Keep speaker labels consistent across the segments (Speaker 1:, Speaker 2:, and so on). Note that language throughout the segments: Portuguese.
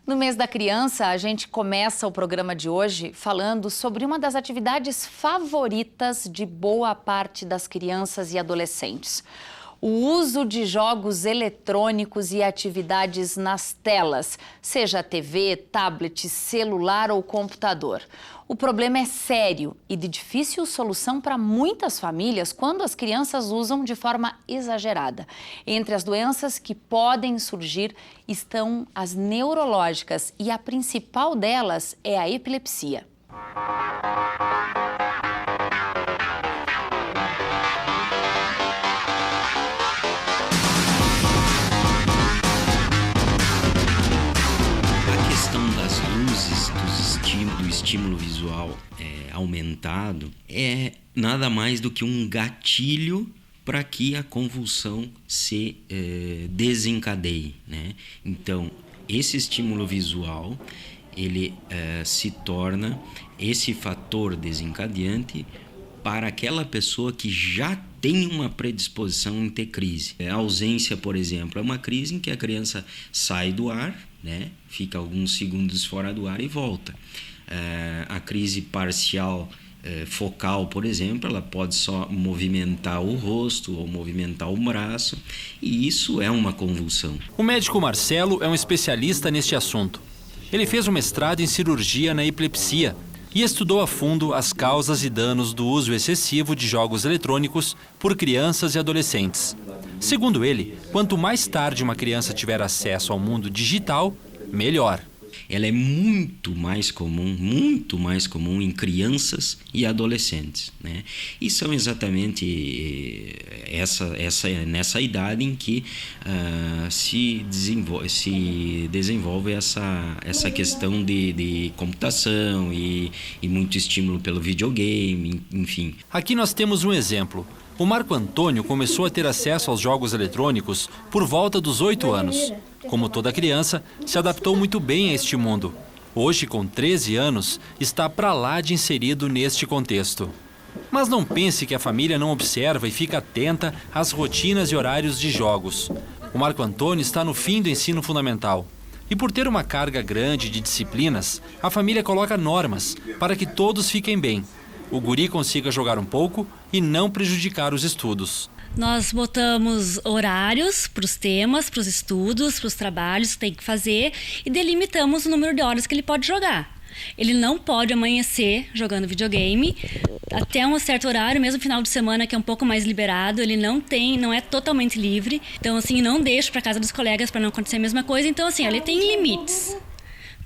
Speaker 1: No mês da criança, a gente começa o programa de hoje falando sobre uma das atividades favoritas de boa parte das crianças e adolescentes. O uso de jogos eletrônicos e atividades nas telas, seja TV, tablet, celular ou computador. O problema é sério e de difícil solução para muitas famílias quando as crianças usam de forma exagerada. Entre as doenças que podem surgir estão as neurológicas e a principal delas é a epilepsia.
Speaker 2: Do estímulo visual aumentado é nada mais do que um gatilho para que a convulsão se desencadeie, né? Então, esse estímulo visual ele se torna esse fator desencadeante para aquela pessoa que já tem uma predisposição em ter crise. A ausência, por exemplo, é uma crise em que a criança sai do ar, né? Fica alguns segundos fora do ar e volta. A crise parcial focal, por exemplo, ela pode só movimentar o rosto ou movimentar o braço, e isso é uma convulsão.
Speaker 3: O médico Marcelo é um especialista neste assunto. Ele fez um mestrado em cirurgia na epilepsia e estudou a fundo as causas e danos do uso excessivo de jogos eletrônicos por crianças e adolescentes. Segundo ele, quanto mais tarde uma criança tiver acesso ao mundo digital, melhor.
Speaker 2: Ela é muito mais comum em crianças e adolescentes, né? E são exatamente nessa idade em que se desenvolve essa questão de computação e muito estímulo pelo videogame, enfim.
Speaker 3: Aqui nós temos um exemplo. O Marco Antônio começou a ter acesso aos jogos eletrônicos por volta dos 8 anos. Como toda criança, se adaptou muito bem a este mundo. Hoje, com 13 anos, está para lá de inserido neste contexto. Mas não pense que a família não observa e fica atenta às rotinas e horários de jogos. O Marco Antônio está no fim do ensino fundamental. E por ter uma carga grande de disciplinas, a família coloca normas para que todos fiquem bem. O guri consiga jogar um pouco e não prejudicar os estudos.
Speaker 4: Nós botamos horários para os temas, para os estudos, para os trabalhos que tem que fazer e delimitamos o número de horas que ele pode jogar. Ele não pode amanhecer jogando videogame até um certo horário, mesmo final de semana que é um pouco mais liberado, ele não é totalmente livre. Então assim, não deixo para casa dos colegas para não acontecer a mesma coisa. Então assim, ele tem limites.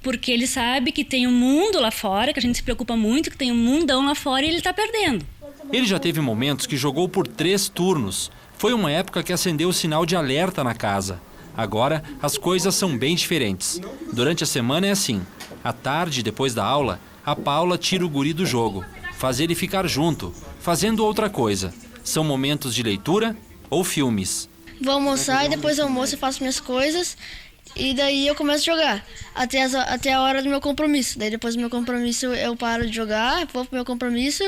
Speaker 4: Porque ele sabe que tem um mundo lá fora, que a gente se preocupa muito, que tem um mundão lá fora e ele está perdendo.
Speaker 3: Ele já teve momentos que jogou por 3 turnos. Foi uma época que acendeu o sinal de alerta na casa. Agora, as coisas são bem diferentes. Durante a semana é assim. À tarde, depois da aula, a Paula tira o guri do jogo, faz ele ficar junto, fazendo outra coisa. São momentos de leitura ou filmes.
Speaker 5: Vou almoçar e depois do almoço eu faço minhas coisas. E daí eu começo a jogar, até a hora do meu compromisso. Daí depois do meu compromisso eu paro de jogar, vou pro meu compromisso,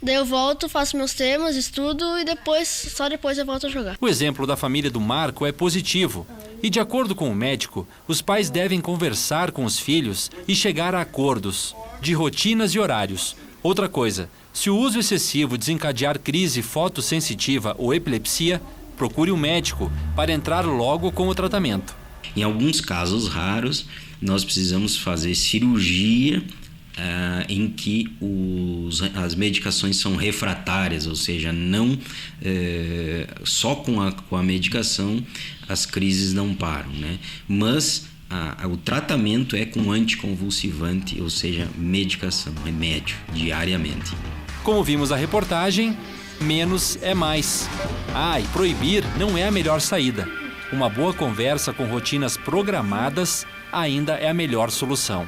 Speaker 5: daí eu volto, faço meus temas, estudo e só depois eu volto a jogar.
Speaker 3: O exemplo da família do Marco é positivo. E de acordo com o médico, os pais devem conversar com os filhos e chegar a acordos de rotinas e horários. Outra coisa, se o uso excessivo desencadear crise fotossensitiva ou epilepsia, procure um médico para entrar logo com o tratamento.
Speaker 2: Em alguns casos raros, nós precisamos fazer cirurgia em que as medicações são refratárias, ou seja, não só com a medicação as crises não param, né? Mas o tratamento é com anticonvulsivante, ou seja, medicação, remédio, diariamente.
Speaker 3: Como vimos na reportagem, menos é mais. E proibir não é a melhor saída. Uma boa conversa com rotinas programadas ainda é a melhor solução.